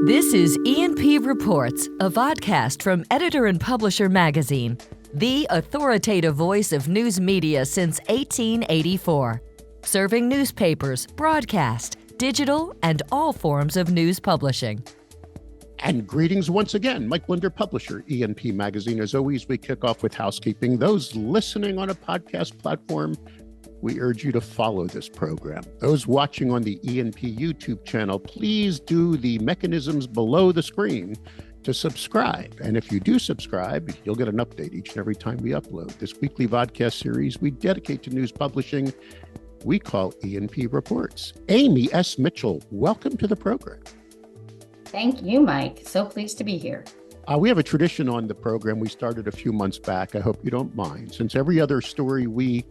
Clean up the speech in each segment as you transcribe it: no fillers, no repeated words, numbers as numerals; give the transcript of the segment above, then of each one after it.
This is E&P Reports, a vodcast from Editor and Publisher magazine, the authoritative voice of news media since 1884, serving newspapers, broadcast, digital, and all forms of news publishing. And greetings once again, Mike Linder, publisher, E&P Magazine. As always, we kick off with housekeeping. Those listening on a podcast platform, we urge you to follow this program. Those watching on the E&P YouTube channel, please do the mechanisms below the screen to subscribe. And if you do subscribe, you'll get an update each and every time we upload. This weekly vodcast series we dedicate to news publishing we call E&P Reports. Amy S. Mitchell, welcome to the program. Thank you, Mike. So pleased to be here. We have a tradition on the program we started a few months back. I hope you don't mind. Since every other story we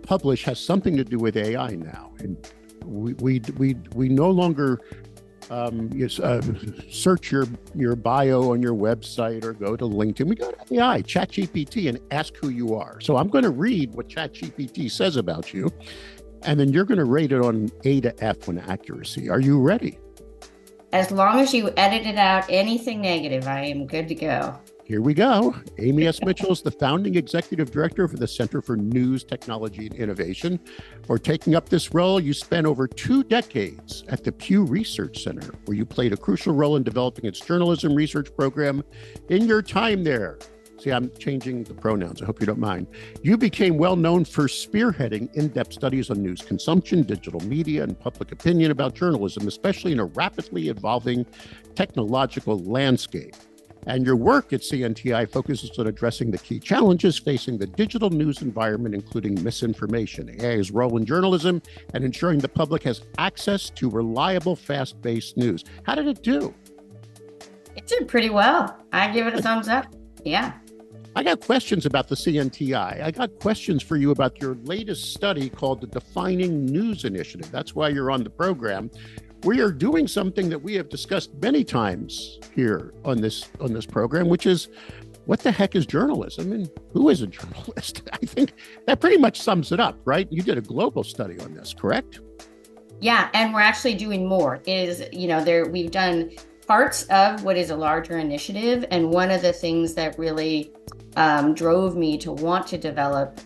publish has something to do with AI now, and we no longer search your bio on your website or go to LinkedIn. We go to AI, ChatGPT, and ask who you are. So I'm going to read what ChatGPT says about you, and then you're going to rate it on A to F on accuracy. Are you ready? As long as you edited out anything negative, I am good to go. Here we go. Amy S. Mitchell is the founding executive director for the Center for News, Technology, and Innovation. For taking up this role, you spent over 2 decades at the Pew Research Center, where you played a crucial role in developing its journalism research program. In your time there, see, I'm changing the pronouns. I hope you don't mind. You became well known for spearheading in-depth studies on news consumption, digital media, and public opinion about journalism, especially in a rapidly evolving technological landscape. And your work at CNTI focuses on addressing the key challenges facing the digital news environment, including misinformation, AI's role in journalism, and ensuring the public has access to reliable, fast-paced news. How did it do? It did pretty well. I give it a thumbs up. Yeah. I got questions about the CNTI. I got questions for you about your latest study called the Defining News Initiative. That's why you're on the program. We are doing something that we have discussed many times here on this program, which is what the heck is journalism and who is a journalist? I think that pretty much sums it up, right? You did a global study on this, correct? Yeah, and we're actually doing more. We've done parts of what is a larger initiative, and one of the things that really drove me to want to develop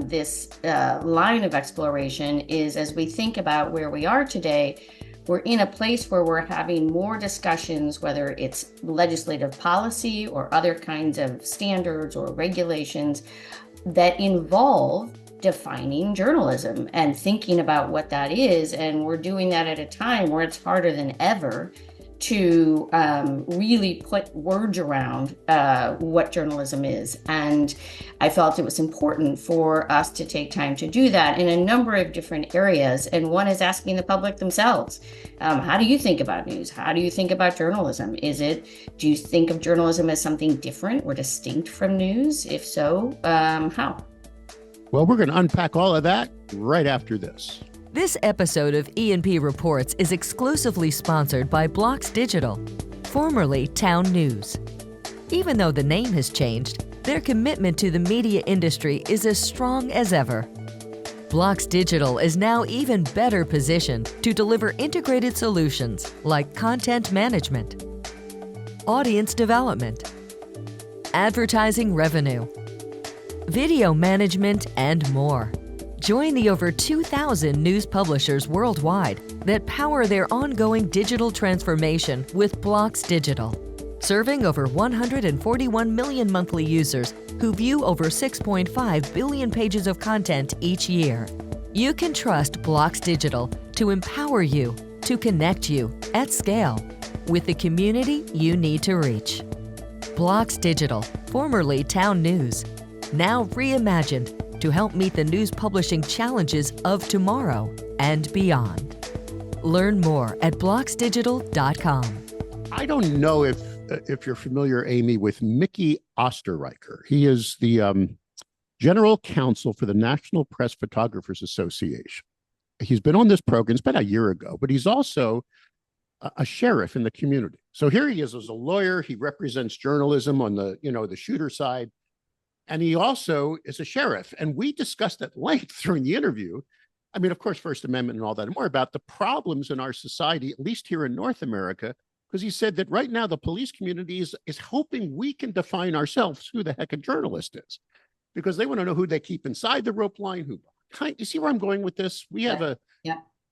this line of exploration is, as we think about where we are today, we're in a place where we're having more discussions, whether it's legislative policy or other kinds of standards or regulations that involve defining journalism and thinking about what that is. And we're doing that at a time where it's harder than ever to really put words around what journalism is. And I felt it was important for us to take time to do that in a number of different areas. And one is asking the public themselves, how do you think about news? How do you think about journalism? Do you think of journalism as something different or distinct from news? If so, how? Well, we're going to unpack all of that right after this. This episode of E&P Reports is exclusively sponsored by Blocks Digital, formerly Town News. Even though the name has changed, their commitment to the media industry is as strong as ever. Blocks Digital is now even better positioned to deliver integrated solutions like content management, audience development, advertising revenue, video management, and more. Join the over 2,000 news publishers worldwide that power their ongoing digital transformation with Blocks Digital, serving over 141 million monthly users who view over 6.5 billion pages of content each year. You can trust Blocks Digital to empower you, to connect you at scale with the community you need to reach. Blocks Digital, formerly Town News, now reimagined to help meet the news publishing challenges of tomorrow and beyond. Learn more at blocksdigital.com. I don't know if you're familiar, Amy, with Mickey Osterreicher. He is the general counsel for the National Press Photographers Association. He's been on this program, it's been a year ago, but he's also a sheriff in the community. So here he is as a lawyer. He represents journalism on the shooter side. And he also is a sheriff. And we discussed at length during the interview, I mean, of course, First Amendment and all that, and more about the problems in our society, at least here in North America, because he said that right now the police community is hoping we can define ourselves who the heck a journalist is, because they want to know who they keep inside the rope line, who. You see where I'm going with this? We have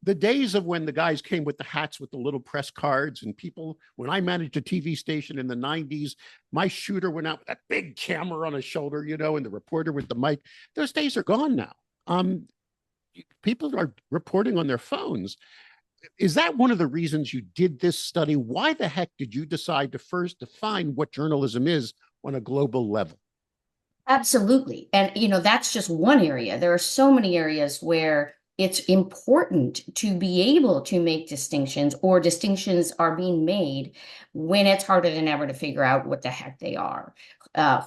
the days of when the guys came with the hats with the little press cards, and people, when I managed a TV station in the 90s, my shooter went out with that big camera on his shoulder, and the reporter with the mic. Those days are gone now. People are reporting on their phones. Is that one of the reasons you did this study? Why the heck did you decide to first define what journalism is on a global level? Absolutely. And, that's just one area. There are so many areas where it's important to be able to make distinctions, or distinctions are being made when it's harder than ever to figure out what the heck they are.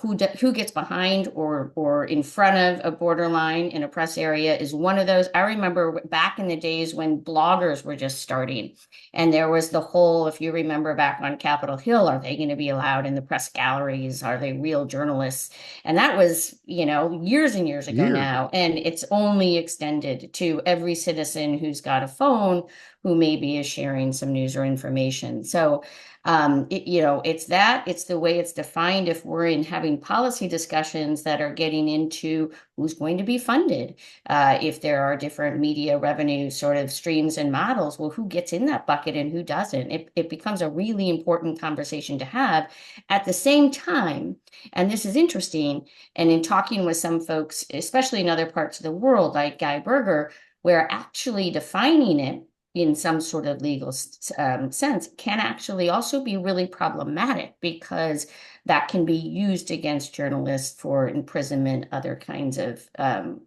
Who gets behind or in front of a borderline in a press area is one of those. I remember back in the days when bloggers were just starting, and there was the whole, if you remember back on Capitol Hill, are they going to be allowed in the press galleries? Are they real journalists? And that was, years and years ago now. And it's only extended to every citizen who's got a phone who maybe is sharing some news or information. So, it's the way it's defined. If we're in having policy discussions that are getting into who's going to be funded, if there are different media revenue sort of streams and models, well, who gets in that bucket and who doesn't? It becomes a really important conversation to have. At the same time, and this is interesting, and in talking with some folks, especially in other parts of the world, like Guy Berger, where actually defining it in some sort of legal sense can actually also be really problematic, because that can be used against journalists for imprisonment, other kinds of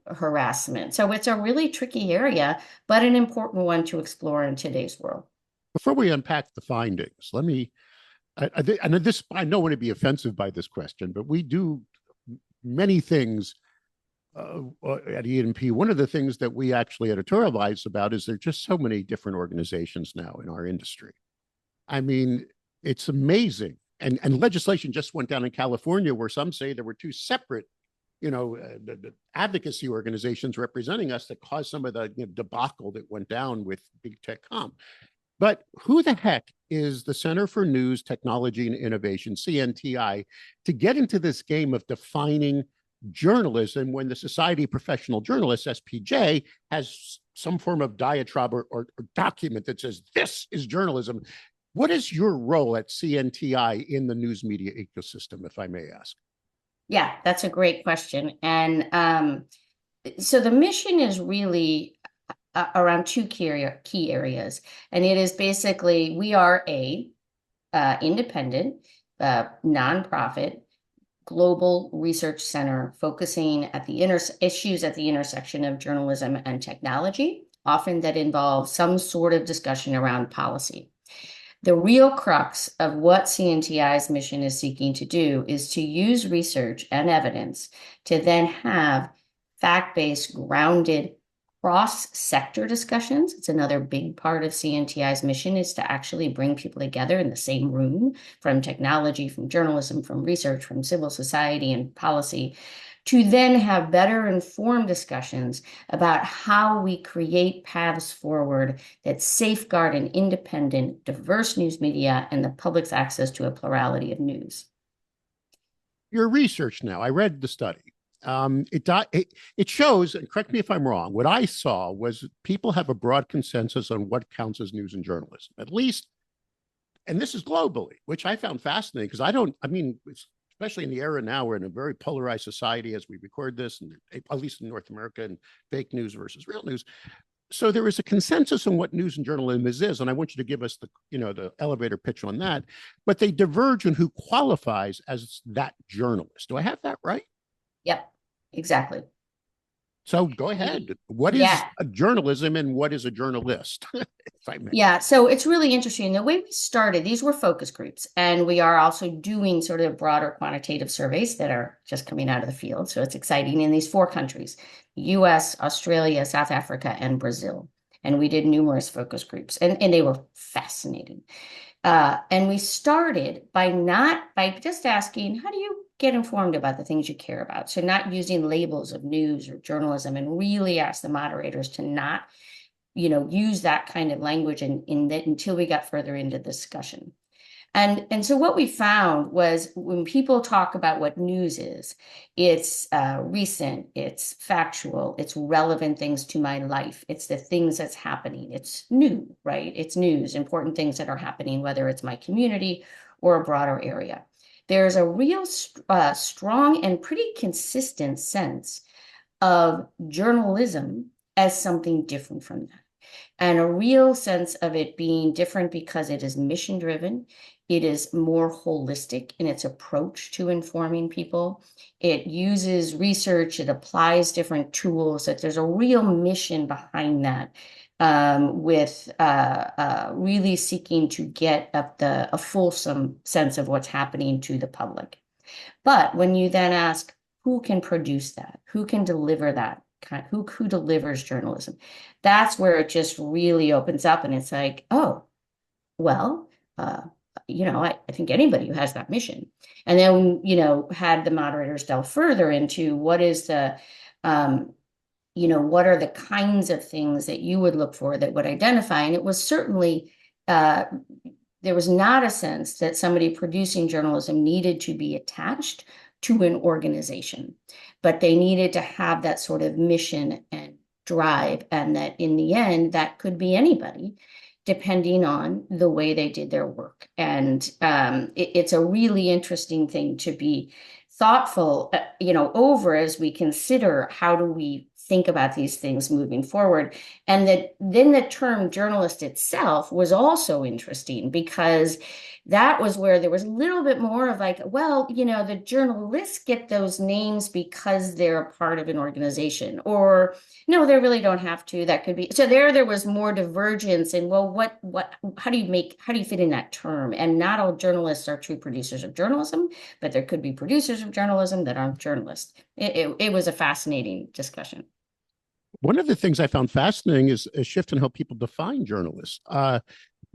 harassment. So it's a really tricky area, but an important one to explore in today's world. Before we unpack the findings, let me, I don't want to be offensive by this question, but we do many things at E&P. One of the things that we actually editorialize about is there are just so many different organizations now in our industry. I mean, it's amazing. And legislation just went down in California where some say there were two separate, the advocacy organizations representing us that caused some of the debacle that went down with big tech com. But who the heck is the Center for News, Technology, and Innovation, CNTI, to get into this game of defining journalism when the Society of Professional Journalists, SPJ, has some form of diatribe or document that says this is journalism? What is your role at CNTI in the news media ecosystem, if I may ask? Yeah, that's a great question. And so the mission is really around two key areas. And it is basically, we are a independent, nonprofit, global research center focusing at the issues at the intersection of journalism and technology, often that involve some sort of discussion around policy. The real crux of what CNTI's mission is seeking to do is to use research and evidence to then have fact-based, grounded, cross-sector discussions. It's another big part of CNTI's mission, is to actually bring people together in the same room, from technology, from journalism, from research, from civil society and policy, to then have better informed discussions about how we create paths forward that safeguard an independent, diverse news media and the public's access to a plurality of news. Your research now, I read the study. It shows, and correct me if I'm wrong, what I saw was people have a broad consensus on what counts as news and journalism, at least, and this is globally, which I found fascinating, because especially in the era now, we're in a very polarized society as we record this, and at least in North America, and fake news versus real news. So there is a consensus on what news and journalism is, and I want you to give us the elevator pitch on that, but they diverge on who qualifies as that journalist. Do I have that right? Yep. Exactly. So go ahead. What is a journalism and what is a journalist? If I may. Yeah, so it's really interesting. The way we started, these were focus groups, and we are also doing sort of broader quantitative surveys that are just coming out of the field. So it's exciting in these 4 countries, US, Australia, South Africa, and Brazil. And we did numerous focus groups, and they were fascinating. And we started by just asking, how do you get informed about the things you care about? So not using labels of news or journalism, and really ask the moderators to not, use that kind of language until we got further into the discussion. And so what we found was when people talk about what news is, it's recent, it's factual, it's relevant things to my life, it's the things that's happening, it's new, right? It's news, important things that are happening, whether it's my community or a broader area. There's a real strong and pretty consistent sense of journalism as something different from that, and a real sense of it being different because it is mission driven. It is more holistic in its approach to informing people. It uses research, it applies different tools, that there's a real mission behind that, with really seeking to get a fulsome sense of what's happening to the public. But when you then ask, who can produce that? Who can deliver that? Who delivers journalism? That's where it just really opens up, and it's like, oh, well, I think anybody who has that mission. And then, had the moderators delve further into what is what are the kinds of things that you would look for that would identify. And it was certainly, there was not a sense that somebody producing journalism needed to be attached to an organization, but they needed to have that sort of mission and drive, and that in the end, that could be anybody, depending on the way they did their work. And it's a really interesting thing to be thoughtful, over as we consider how do we think about these things moving forward. And that then the term journalist itself was also interesting, because that was where there was a little bit more of like, well, the journalists get those names because they're a part of an organization, or no, they really don't have to. That could be. So there was more divergence in, well, how do you fit in that term? And not all journalists are true producers of journalism, but there could be producers of journalism that aren't journalists. It was a fascinating discussion. One of the things I found fascinating is a shift in how people define journalists.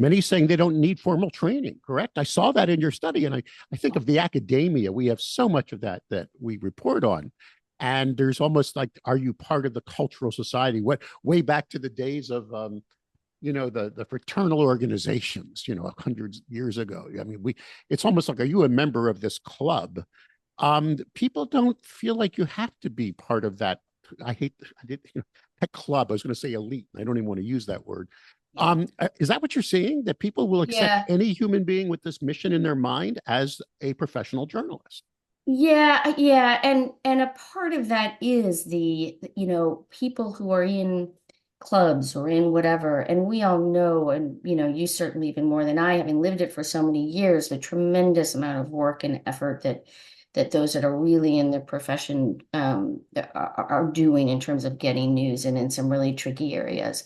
Many saying they don't need formal training, correct? I saw that in your study, and I think of the academia. We have so much of that we report on. And there's almost like, are you part of the cultural society? Way back to the days of the fraternal organizations, hundreds of years ago. I mean, it's almost like, are you a member of this club? People don't feel like you have to be part of that. That club. I was going to say elite. I don't even want to use that word. Is that what you're seeing? That people will accept any human being with this mission in their mind as a professional journalist? Yeah. And a part of that is the, people who are in clubs or in whatever, and we all know, and you certainly even more than I, having lived it for so many years, the tremendous amount of work and effort that those that are really in the profession are doing in terms of getting news, and in some really tricky areas.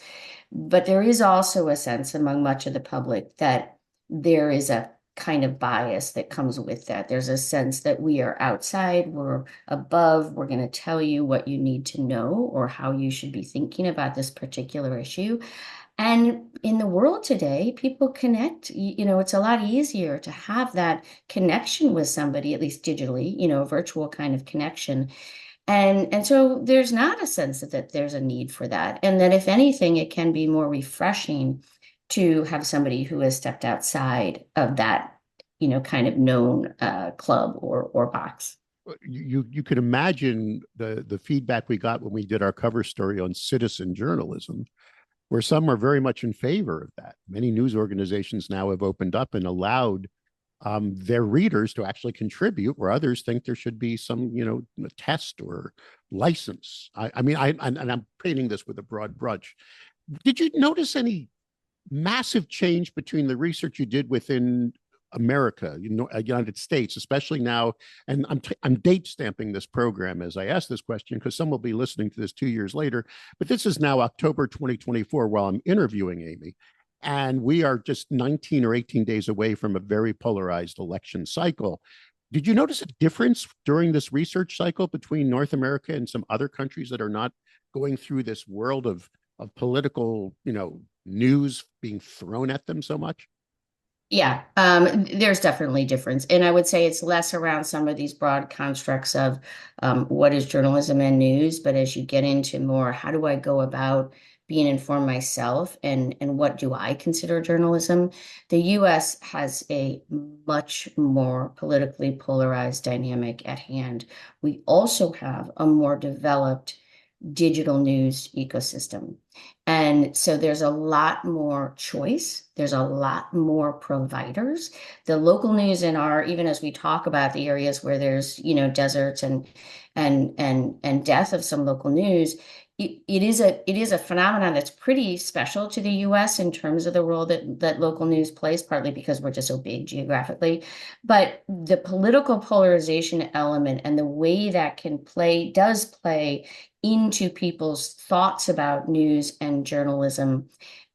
But there is also a sense among much of the public that there is a kind of bias that comes with that. There's a sense that we are outside, we're above, we're going to tell you what you need to know or how you should be thinking about this particular issue. And in the world today, people connect, it's a lot easier to have that connection with somebody, at least digitally, a virtual kind of connection. And so there's not a sense that there's a need for that. And that if anything, it can be more refreshing to have somebody who has stepped outside of that, kind of known club or box. You could imagine the feedback we got when we did our cover story on citizen journalism, where some are very much in favor of that. Many news organizations now have opened up and allowed their readers to actually contribute, where others think there should be some, test or license. I'm painting this with a broad brush. Did you notice any massive change between the research you did within America, United States, especially now? And I'm date stamping this program as I ask this question, because some will be listening to this 2 years later. But this is now October 2024 while I'm interviewing Amy. And we are just 19 or 18 days away from a very polarized election cycle. Did you notice a difference during this research cycle between North America and some other countries that are not going through this world of political, news being thrown at them so much? Yeah, there's definitely difference. And I would say it's less around some of these broad constructs of what is journalism and news. But as you get into more, how do I go about being informed myself and what do I consider journalism, the US has a much more politically polarized dynamic at hand. We also have a more developed digital news ecosystem. And so there's a lot more choice. There's a lot more providers. The local news in our, even as we talk about the areas where there's, deserts and death of some local news, it is a phenomenon that's pretty special to the US in terms of the role that local news plays, partly because we're just so big geographically. But the political polarization element and the way that does play into people's thoughts about news and journalism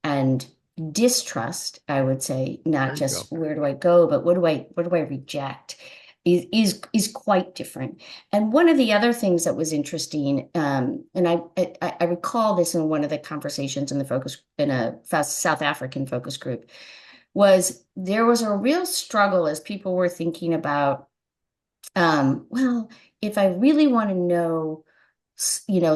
and distrust, I would say, not just where do I go, but what do I reject, is quite different. And one of the other things that was interesting, and I recall this in one of the conversations in a South African focus group, was there was a real struggle as people were thinking about, well, if I really want to know,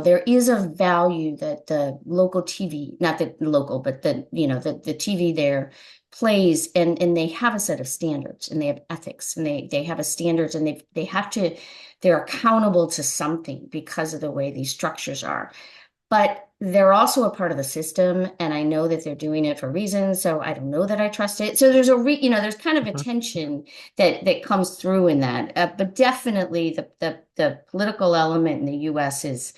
there is a value that the local TV, not the local, but the TV there plays, and they have a set of standards and they have ethics and they have a standards, and they're accountable to something because of the way these structures are. But they're also a part of the system, and I know that they're doing it for reasons, so I don't know that I trust it. So there's there's kind of a tension that comes through in that. But definitely the political element in the U.S. is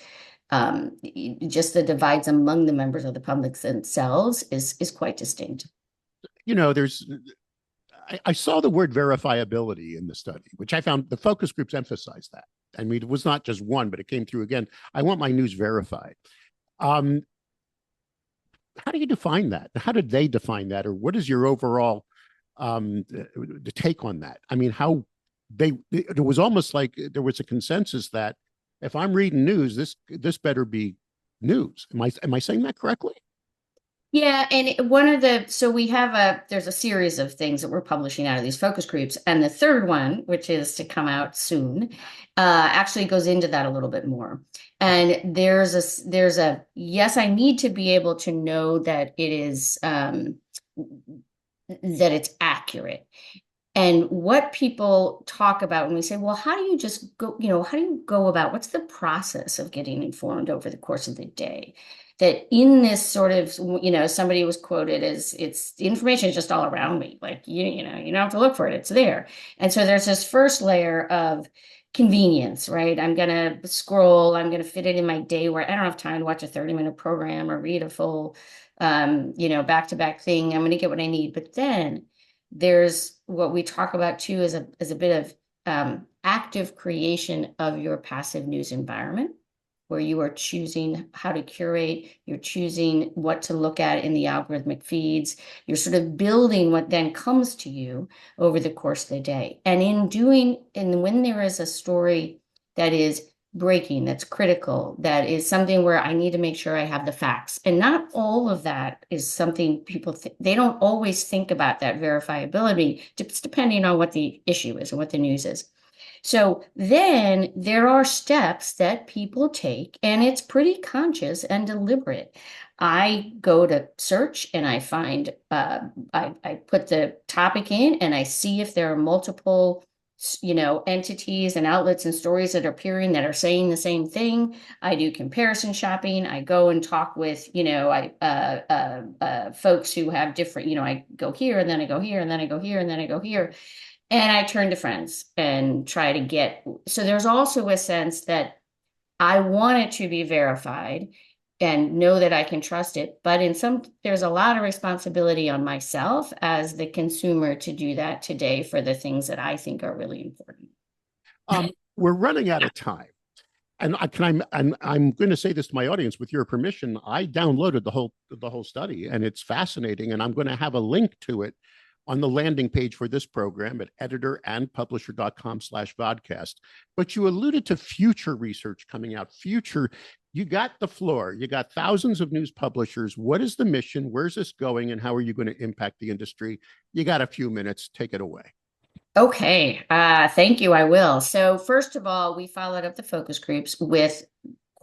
just the divides among the members of the public themselves is quite distinct. I saw the word verifiability in the study, which I found the focus groups emphasized that. I mean, it was not just one, but it came through again. I want my news verified. How do you define that? How did they define that? Or what is your overall the take on that? I mean, it was almost like there was a consensus that if I'm reading news, this better be news. Am I saying that correctly? Yeah, and there's a series of things that we're publishing out of these focus groups, and the third one, which is to come out soon, actually goes into that a little bit more. And there's a yes, I need to be able to know that it is that it's accurate. And what people talk about when we say, well, how do you just go, how do you go about, what's the process of getting informed over the course of the day? That in this sort of, somebody was quoted as, the information is just all around me. Like, you don't have to look for it, it's there. And so there's this first layer of convenience, right? I'm going to scroll, I'm going to fit it in my day where I don't have time to watch a 30-minute program or read a full, back-to-back thing. I'm going to get what I need. But then there's what we talk about too as a bit of active creation of your passive news environment, where you are choosing how to curate, you're choosing what to look at in the algorithmic feeds, you're sort of building what then comes to you over the course of the day. And when there is a story that is breaking, that's critical, that is something where I need to make sure I have the facts. And not all of that is something people they don't always think about that verifiability, just depending on what the issue is and what the news is. So then there are steps that people take, and it's pretty conscious and deliberate. I go to search and I find, I put the topic in and I see if there are multiple entities and outlets and stories that are appearing that are saying the same thing. I do comparison shopping. I go and talk with, folks who have different, I go here and then I go here and then I go here and then I go here. And I turn to friends and try to so there's also a sense that I want it to be verified and know that I can trust it. But there's a lot of responsibility on myself as the consumer to do that today for the things that I think are really important. We're running out of time. And I'm going to say this to my audience, with your permission. I downloaded the whole study, and it's fascinating. And I'm going to have a link to it on the landing page for this program at editorandpublisher.com/vodcast. But you alluded to future research coming out. You got the floor. You got thousands of news publishers. What is the mission? Where's this going? And how are you going to impact the industry? You got a few minutes. Take it away. Okay. Thank you. I will. So first of all, we followed up the focus groups with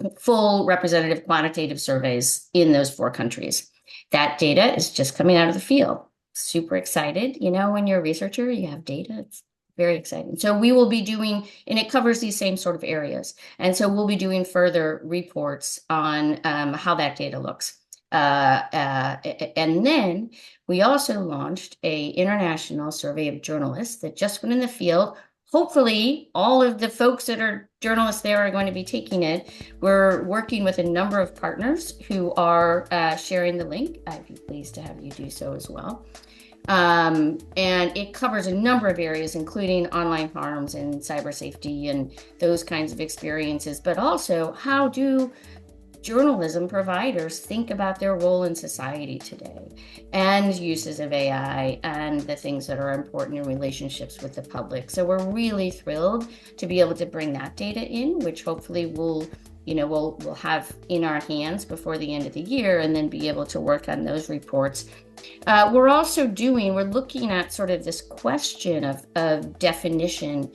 full representative quantitative surveys in those 4 countries. That data is just coming out of the field. Super excited. You know, when you're a researcher, you have data. It's very exciting. So we will be doing, and it covers these same sort of areas. And so we'll be doing further reports on how that data looks. And then we also launched an international survey of journalists that just went in the field. Hopefully, all of the folks that are journalists there are going to be taking it. We're working with a number of partners who are sharing the link. I'd be pleased to have you do so as well. And it covers a number of areas, including online harms and cyber safety and those kinds of experiences, but also how do journalism providers think about their role in society today and uses of AI and the things that are important in relationships with the public. So we're really thrilled to be able to bring that data in, which hopefully we'll have in our hands before the end of the year, and then be able to work on those reports. We're looking at sort of this question of definition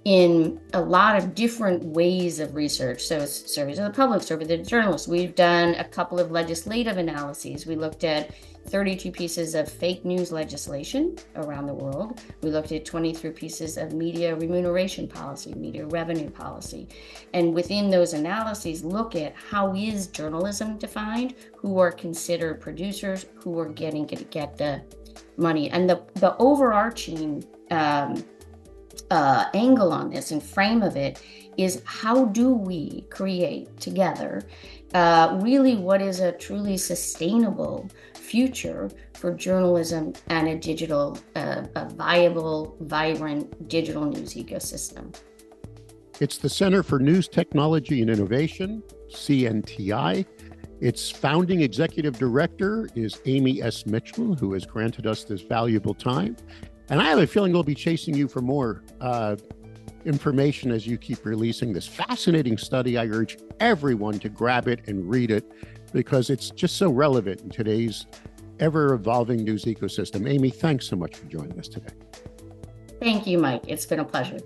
in a lot of different ways of research. So surveys of the public, surveys of the journalists. We've done a couple of legislative analyses. We looked at 32 pieces of fake news legislation around the world. We looked at 23 pieces of media remuneration policy, media revenue policy. And within those analyses, look at how is journalism defined, who are considered producers, who are getting to get the money. And the overarching angle on this and frame of it is, how do we create together really what is a truly sustainable future for journalism and a viable, vibrant digital news ecosystem? It's the Center for News Technology and Innovation, CNTI. Its founding executive director is Amy S. Mitchell, who has granted us this valuable time. And I have a feeling we'll be chasing you for more information as you keep releasing this fascinating study. I urge everyone to grab it and read it, because it's just so relevant in today's ever-evolving news ecosystem. Amy, thanks so much for joining us today. Thank you, Mike. It's been a pleasure.